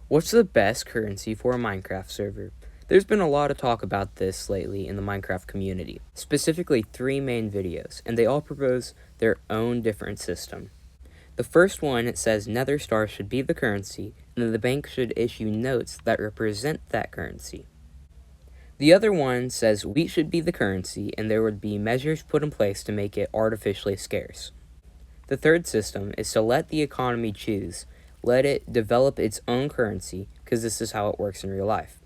What's the best currency for a Minecraft server? There's been a lot of talk about this lately in the Minecraft community, specifically 3 main videos, and they all propose their own different system. The first one says Nether Star should be the currency, and then the bank should issue notes that represent that currency. The other one says wheat should be the currency, and there would be measures put in place to make it artificially scarce. The third system is to let the economy choose. Let it develop its own currency, because this is how it works in real life.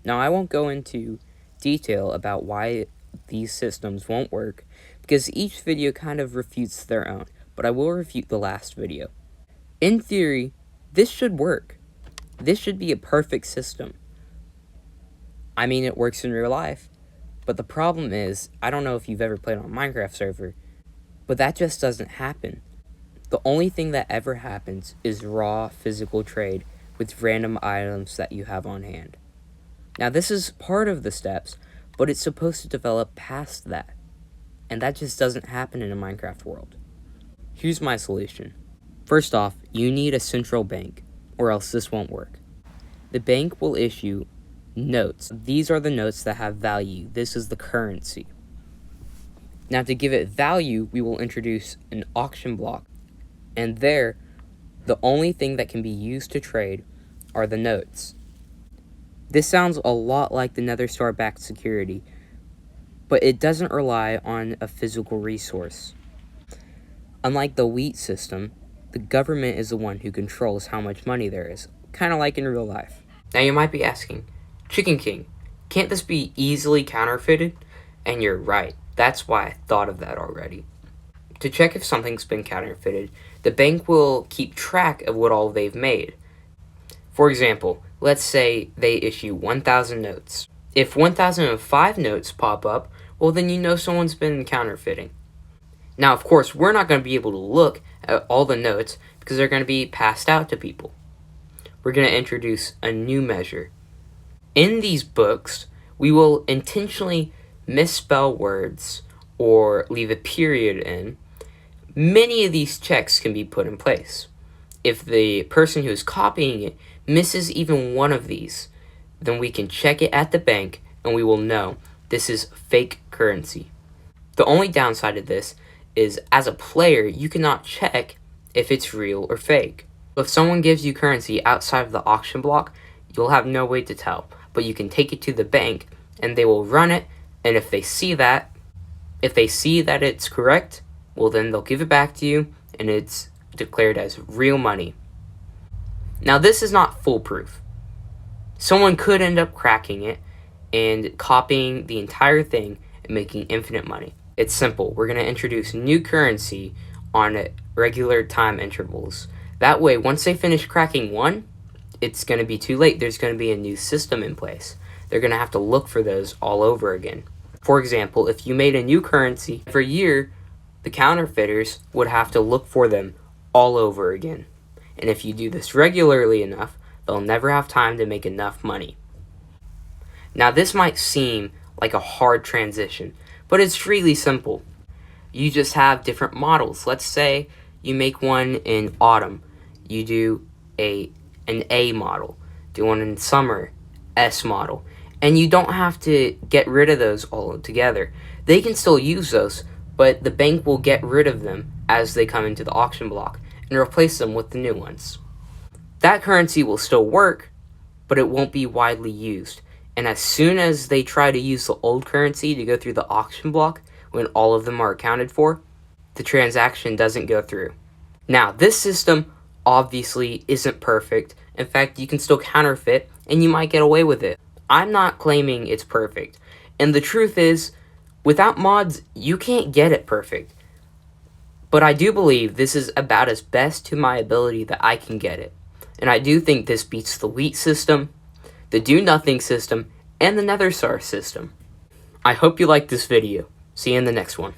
Now, I won't go into detail about why these systems won't work, because each video kind of refutes their own, but I will refute the last video. In theory, this should work. This should be a perfect system. I mean, it works in real life, but the problem is, I don't know if you've ever played on a Minecraft server, but that just doesn't happen. The only thing that ever happens is raw physical trade with random items that you have on hand. Now, this is part of the steps, but it's supposed to develop past that, and that just doesn't happen in a Minecraft world. Here's my solution. First off, you need a central bank, or else this won't work. The bank will issue notes. These are the notes that have value. This is the currency. Now, to give it value, we will introduce an auction block. And there, the only thing that can be used to trade are the notes. This sounds a lot like the Nether Star-backed security, but it doesn't rely on a physical resource. Unlike the wheat system, the government is the one who controls how much money there is, kind of like in real life. Now you might be asking, Chicken King, can't this be easily counterfeited? And you're right, that's why I thought of that already. To check if something's been counterfeited, the bank will keep track of what all they've made. For example, let's say they issue 1,000 notes. If 1,005 notes pop up, well then you know someone's been counterfeiting. Now, of course, we're not going to be able to look at all the notes because they're going to be passed out to people. We're going to introduce a new measure. In these books, we will intentionally misspell words or leave a period in. Many of these checks can be put in place. If the person who's copying it misses even one of these, then we can check it at the bank and we will know this is fake currency. The only downside of this is, as a player, you cannot check if it's real or fake. If someone gives you currency outside of the auction block, you'll have no way to tell, but you can take it to the bank and they will run it, and if they see that it's correct, well then they'll give it back to you and it's declared as real money. Now, this is not foolproof. Someone could end up cracking it and copying the entire thing and making infinite money. It's simple. We're going to introduce new currency on regular time intervals. That way, once they finish cracking one, it's going to be too late. There's going to be a new system in place. They're going to have to look for those all over again. For example, if you made a new currency every year, the counterfeiters would have to look for them all over again. And if you do this regularly enough, they'll never have time to make enough money. Now, this might seem like a hard transition, but it's really simple. You just have different models. Let's say you make one in autumn. You do an A model. Do one in summer, S model. And you don't have to get rid of those all together. They can still use those, but the bank will get rid of them as they come into the auction block and replace them with the new ones. That currency will still work, but it won't be widely used. And as soon as they try to use the old currency to go through the auction block, when all of them are accounted for, the transaction doesn't go through. Now, this system obviously isn't perfect. In fact, you can still counterfeit, and you might get away with it. I'm not claiming it's perfect. And the truth is, without mods, you can't get it perfect. But I do believe this is about as best to my ability that I can get it. And I do think this beats the wheat system, the do nothing system, and the Nether Star system. I hope you liked this video. See you in the next one.